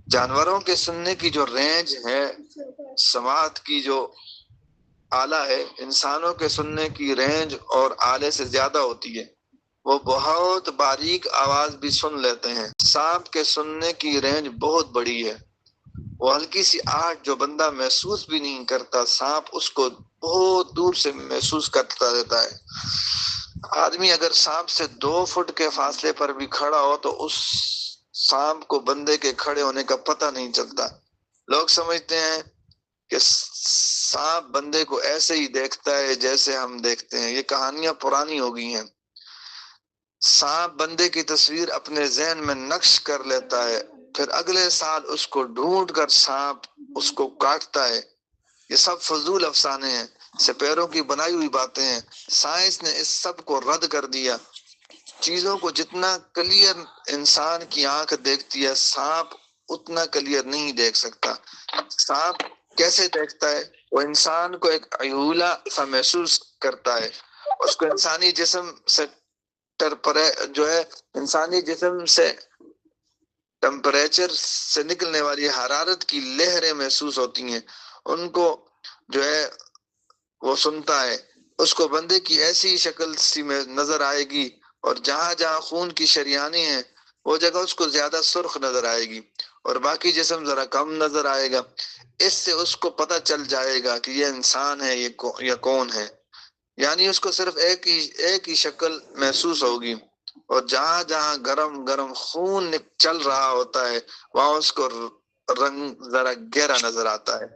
جانوروں کے سننے کی جو رینج ہے، سماعت کی جو آلہ ہے، انسانوں کے سننے کی رینج اور آلے سے زیادہ ہوتی ہے۔ وہ بہت باریک آواز بھی سن لیتے ہیں۔ سانپ کے سننے کی رینج بہت بڑی ہے۔ وہ ہلکی سی آہٹ جو بندہ محسوس بھی نہیں کرتا، سانپ اس کو بہت دور سے محسوس کرتا دیتا ہے۔ آدمی اگر سانپ سے 2 فٹ کے فاصلے پر بھی کھڑا ہو تو اس سانپ کو بندے کے کھڑے ہونے کا پتہ نہیں چلتا۔ لوگ سمجھتے ہیں کہ سانپ بندے کو ایسے ہی دیکھتا ہے جیسے ہم دیکھتے ہیں۔ یہ کہانیاں پرانی ہو گئی ہیں۔ سانپ بندے کی تصویر اپنے ذہن میں نقش کر لیتا ہے، پھر اگلے سال اس کو ڈھونڈ کر سانپ اس کو کاٹتا ہے۔ یہ سب فضول افسانے ہیں، سپیروں کی بنائی ہوئی باتیں ہیں۔ سائنس نے اس سب کو رد کر دیا۔ چیزوں کو جتنا کلیئر انسان کی آنکھ دیکھتی ہے، سانپ اتنا کلیئر نہیں دیکھ سکتا۔ سانپ کیسے دیکھتا ہے؟ وہ انسان کو ایک ایولا سا محسوس کرتا ہے۔ اس کو انسانی جسم سے جو ہے انسانی جسم سے ٹمپریچر سے نکلنے والی حرارت کی لہریں محسوس ہوتی ہیں، ان کو جو ہے وہ سنتا ہے۔ اس کو بندے کی ایسی شکل سی میں نظر آئے گی، اور جہاں جہاں خون کی شریانیں ہیں وہ جگہ اس کو زیادہ سرخ نظر آئے گی، اور باقی جسم ذرا کم نظر آئے گا۔ اس سے اس کو پتہ چل جائے گا کہ یہ انسان ہے یا کون ہے۔ یعنی اس کو صرف ایک ہی شکل محسوس ہوگی، اور جہاں جہاں گرم گرم خون چل رہا ہوتا ہے وہاں اس کو رنگ ذرا گہرا نظر آتا ہے۔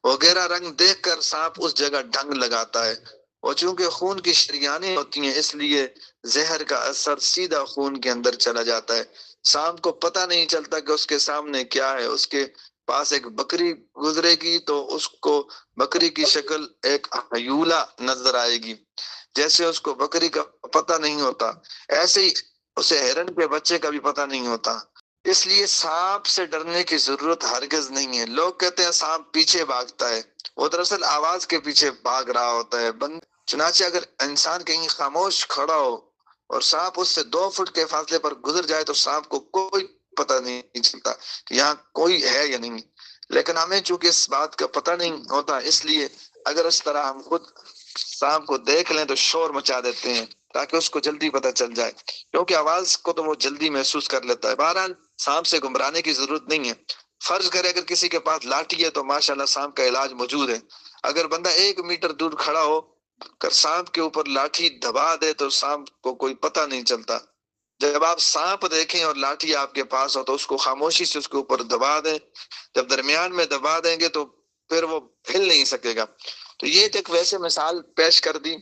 وہ گہرا رنگ دیکھ کر سانپ اس جگہ ڈنگ لگاتا ہے۔ وہ چونکہ خون کی شریانیں ہوتی ہیں اس لیے زہر کا اثر سیدھا خون کے اندر چلا جاتا ہے۔ سانپ کو پتہ نہیں چلتا کہ اس کے سامنے کیا ہے۔ اس کے پاس ایک بکری گزرے گی تو اس کو بکری کی شکل ایک ہیولا نظر آئے گی۔ جیسے اس کو بکری کا پتہ نہیں ہوتا، ایسے ہی اسے ہرن کے بچے کا بھی پتہ نہیں ہوتا۔ اس لیے سانپ سے ڈرنے کی ضرورت ہرگز نہیں ہے۔ لوگ کہتے ہیں سانپ پیچھے بھاگتا ہے، وہ دراصل آواز کے پیچھے بھاگ رہا ہوتا ہے۔ چنانچہ اگر انسان کہیں خاموش کھڑا ہو اور سانپ اس سے 2 فٹ کے فاصلے پر گزر جائے تو سانپ کو کوئی پتہ نہیں چلتا کہ یہاں کوئی ہے یا نہیں۔ لیکن ہمیں چونکہ اس بات کا پتہ نہیں ہوتا، اس لیے اگر اس طرح ہم خود سانپ کو دیکھ لیں تو شور مچا دیتے ہیں تاکہ اس کو جلدی پتہ چل جائے، کیونکہ آواز کو تو وہ جلدی محسوس کر لیتا ہے۔ بہرحال سانپ سے گھبرانے کی ضرورت نہیں ہے۔ فرض کرے اگر کسی کے پاس لاٹھی ہے تو ماشاءاللہ سانپ کا علاج موجود ہے۔ اگر بندہ 1 میٹر دور کھڑا ہو کر سانپ کے اوپر لاٹھی دبا دے تو سانپ کو کوئی پتہ نہیں چلتا۔ جب آپ سانپ دیکھیں اور لاٹھی آپ کے پاس ہو تو اس کو خاموشی سے اس کے اوپر دبا دیں۔ جب درمیان میں دبا دیں گے تو پھر وہ ہل نہیں سکے گا۔ تو یہ ایک ویسے مثال پیش کر دی